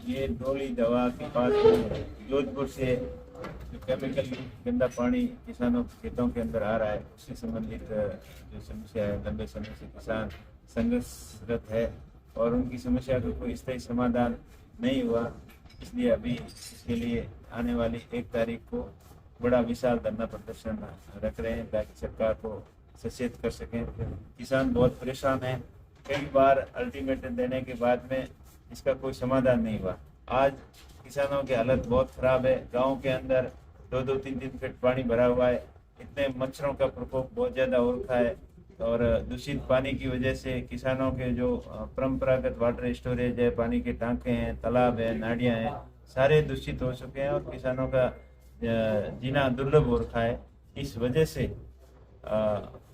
ये डोली दवा के पास में जोधपुर से जो केमिकल गंदा पानी किसानों के खेतों के अंदर आ रहा है, उससे संबंधित जो समस्या है, लंबे समय से किसान संघर्षरत है और उनकी समस्या का कोई स्थायी समाधान नहीं हुआ। इसलिए अभी इसके लिए आने वाली 1 तारीख को बड़ा विशाल धरना प्रदर्शन रख रहे हैं ताकि सरकार को सचेत कर सकें। किसान बहुत परेशान हैं, कई बार अल्टीमेटम देने के बाद में इसका कोई समाधान नहीं हुआ। आज किसानों की हालत बहुत खराब है। गांव के अंदर 2-2, 3-3 फीट पानी भरा हुआ है। इतने मच्छरों का प्रकोप बहुत ज़्यादा हो रखा है और दूषित पानी की वजह से किसानों के जो परंपरागत वाटर स्टोरेज है, पानी के टांके हैं, तालाब है, नालियाँ हैं, सारे दूषित हो चुके हैं और किसानों का जीना दुर्लभ हो रखा है। इस वजह से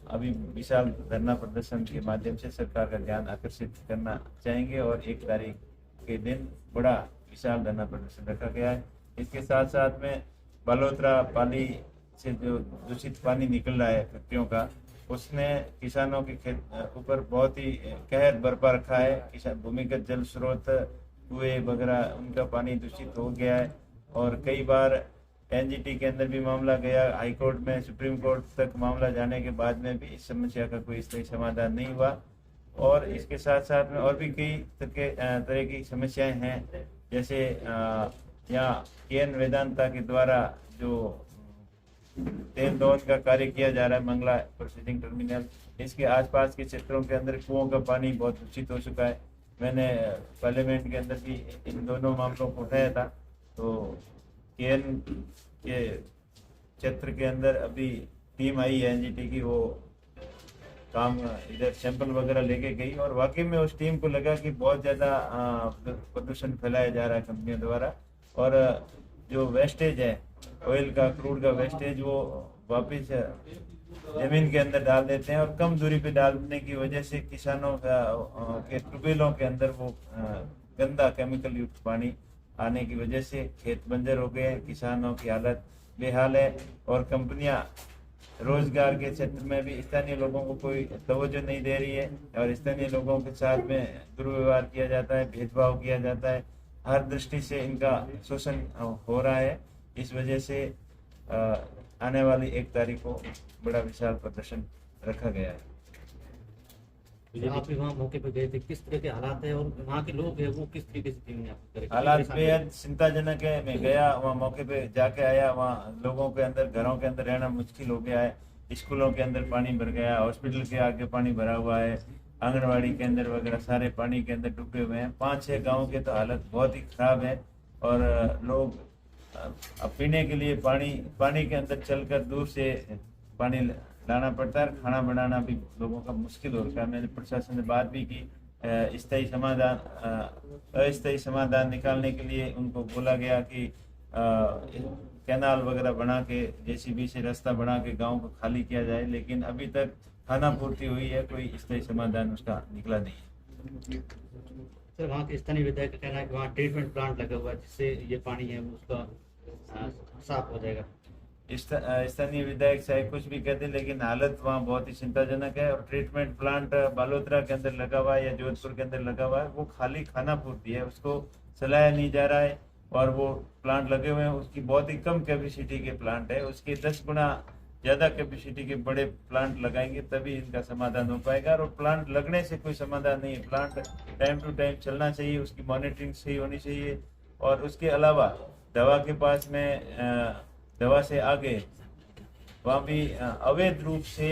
अभी विशाल धरना प्रदर्शन के माध्यम से सरकार का ध्यान आकर्षित करना चाहेंगे और 1 तारीख के दिन बड़ा विशाल धरना प्रदर्शन रखा गया है। इसके साथ साथ में बालोतरा पाली से जो दूषित पानी निकल रहा है फैक्ट्रियों का, उसने किसानों के खेत ऊपर बहुत ही कहर बरपा रखा है। किसान भूमिगत जल स्रोत, कुएं वगैरह, उनका पानी दूषित हो गया है और कई बार एनजीटी के अंदर भी मामला गया, हाई कोर्ट में, सुप्रीम कोर्ट तक मामला जाने के बाद में भी इस समस्या का कोई स्थायी समाधान नहीं हुआ। और इसके साथ साथ में और भी कई तरह की समस्याएं हैं, जैसे यहाँ केन वेदांता के द्वारा जो तेल दोहन का कार्य किया जा रहा है, मंगला प्रोसेसिंग टर्मिनल, इसके आसपास के क्षेत्रों के अंदर कुओं का पानी बहुत दूषित हो चुका है। मैंने पार्लियामेंट के अंदर भी इन दोनों मामलों को उठाया था। तो केन के क्षेत्र के अंदर अभी टीम आई है एनजीटी की, वो काम इधर सैंपल वगैरह लेके गई और वाकई में उस टीम को लगा कि बहुत ज़्यादा प्रदूषण फैलाया जा रहा है कंपनियों द्वारा और जो वेस्टेज है ऑयल का, क्रूड का वेस्टेज, वो वापस जमीन के अंदर डाल देते हैं और कम दूरी पे डालने की वजह से किसानों का के ट्यूबवेलों के अंदर वो गंदा केमिकल युक्त पानी आने की वजह से खेत बंजर हो गए, किसानों की हालत बेहाल है और कंपनियां रोजगार के क्षेत्र में भी स्थानीय लोगों को कोई तवज्जो नहीं दे रही है और स्थानीय लोगों के साथ में दुर्व्यवहार किया जाता है, भेदभाव किया जाता है, हर दृष्टि से इनका शोषण हो रहा है। इस वजह से आने वाली 1 तारीख को बड़ा विशाल प्रदर्शन रखा गया है। आप भी वहाँ मौके पर गए थे, किस तरह के हालात है और वहाँ के लोग हैं वो किस तरीके से हालात बेहद चिंताजनक है। मैं गया वहाँ, मौके पे जाके आया, वहाँ लोगों के अंदर, घरों के अंदर रहना मुश्किल हो गया है। स्कूलों के अंदर पानी भर गया, हॉस्पिटल के आगे पानी भरा हुआ है, आंगनबाड़ी के अंदर वगैरह सारे पानी के अंदर डूबे हुए हैं। 5-6 गाँव के तो हालत बहुत ही खराब है और लोग अब पीने के लिए पानी के अंदर चलकर दूर से पानी लाना पड़ता है। खाना बनाना भी लोगों का मुश्किल हो रहा है। मैंने प्रशासन से बात भी की, अस्थायी समाधान निकालने के लिए उनको बोला गया कि कैनाल वगैरह बना के, जेसीबी से रास्ता बना के गांव को खाली किया जाए, लेकिन अभी तक खाना पूर्ति हुई है, कोई स्थायी समाधान उसका निकला नहीं है। सर, वहाँ के स्थानीय विधायक का कहना है कि वहाँ ट्रीटमेंट प्लांट लगा हुआ है जिससे ये पानी है उसका साफ हो जाएगा। स्थानीय विधायक चाहे कुछ भी कहते, लेकिन हालत वहाँ बहुत ही चिंताजनक है और ट्रीटमेंट प्लांट बालोतरा के अंदर लगा हुआ है या जोधपुर के अंदर लगा हुआ है, वो खाली खाना पूर्ति है, उसको चलाया नहीं जा रहा है और वो प्लांट लगे हुए हैं, उसकी बहुत ही कम कैपेसिटी के प्लांट है, उसके 10 गुना ज़्यादा कैपेसिटी के बड़े प्लांट लगाएंगे तभी इनका समाधान हो पाएगा। और प्लांट लगने से कोई समाधान नहीं है, प्लांट टाइम टू टाइम चलना चाहिए, उसकी मॉनिटरिंग सही होनी चाहिए। और उसके अलावा दवा के पास में, दवा से आगे वहाँ भी अवैध रूप से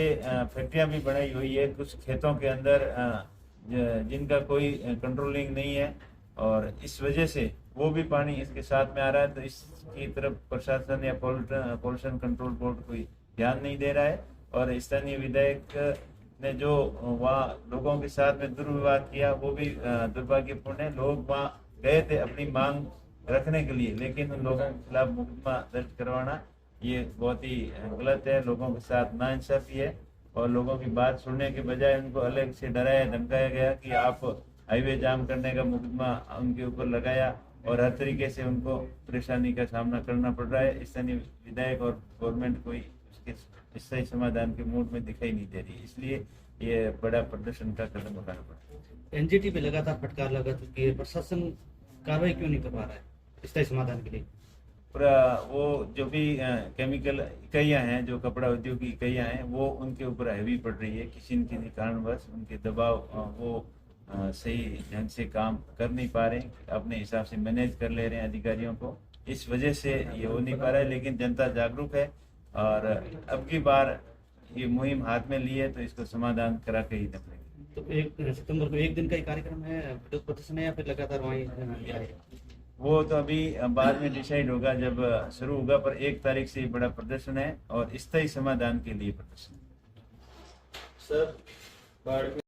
फैक्ट्रियाँ भी बनाई हुई है कुछ खेतों के अंदर, जिनका कोई कंट्रोलिंग नहीं है और इस वजह से वो भी पानी इसके साथ में आ रहा है। तो इसकी तरफ प्रशासन या पोल्यूशन कंट्रोल बोर्ड कोई ध्यान नहीं दे रहा है और स्थानीय विधायक ने जो वहाँ लोगों के साथ में दुर्व्यवहार किया वो भी दुर्भाग्यपूर्ण है। लोग वहाँ गए थे अपनी मांग रखने के लिए, लेकिन उन लोगों के खिलाफ मुकदमा दर्ज करवाना ये बहुत ही गलत है, लोगों के साथ नाइंसाफी है और लोगों की बात सुनने के बजाय उनको अलग से डराया धमकाया गया कि आप हाईवे जाम करने का मुकदमा उनके ऊपर लगाया और हर तरीके से उनको परेशानी का सामना करना पड़ रहा है। स्थानीय विधायक और गवर्नमेंट कोई उसके स्थायी समाधान के मूड में दिखाई नहीं दे रही, इसलिए ये बड़ा प्रदर्शन का कदम उठाना पड़ा। एनजीटी पे लगातार फटकार लगा चुकी है, प्रशासन कार्रवाई क्यों नहीं कर पा रहा है स्थायी समाधान के लिए? पूरा वो जो भी केमिकल इकाइयाँ हैं, जो कपड़ा उद्योग की इकाइयाँ हैं, वो उनके ऊपर हैवी पड़ रही है। किसी न किसी कारणवश उनके दबाव वो सही ढंग से काम कर नहीं पा रहे, अपने हिसाब से मैनेज कर ले रहे हैं अधिकारियों को, इस वजह से ये हो नहीं पा रहा है। लेकिन जनता जागरूक है और अब की बार ये मुहिम हाथ में ली है तो इसको समाधान करा के ही दम लेंगे। तो 1 सितंबर को 1 दिन का ही कार्यक्रम है, विरोध प्रदर्शन है, या फिर लगातार वहीं जाएगा? वो तो अभी बाद में डिसाइड होगा जब शुरू होगा, पर 1 तारीख से ही बड़ा प्रदर्शन है और स्थायी समाधान के लिए प्रदर्शन। सर बाढ़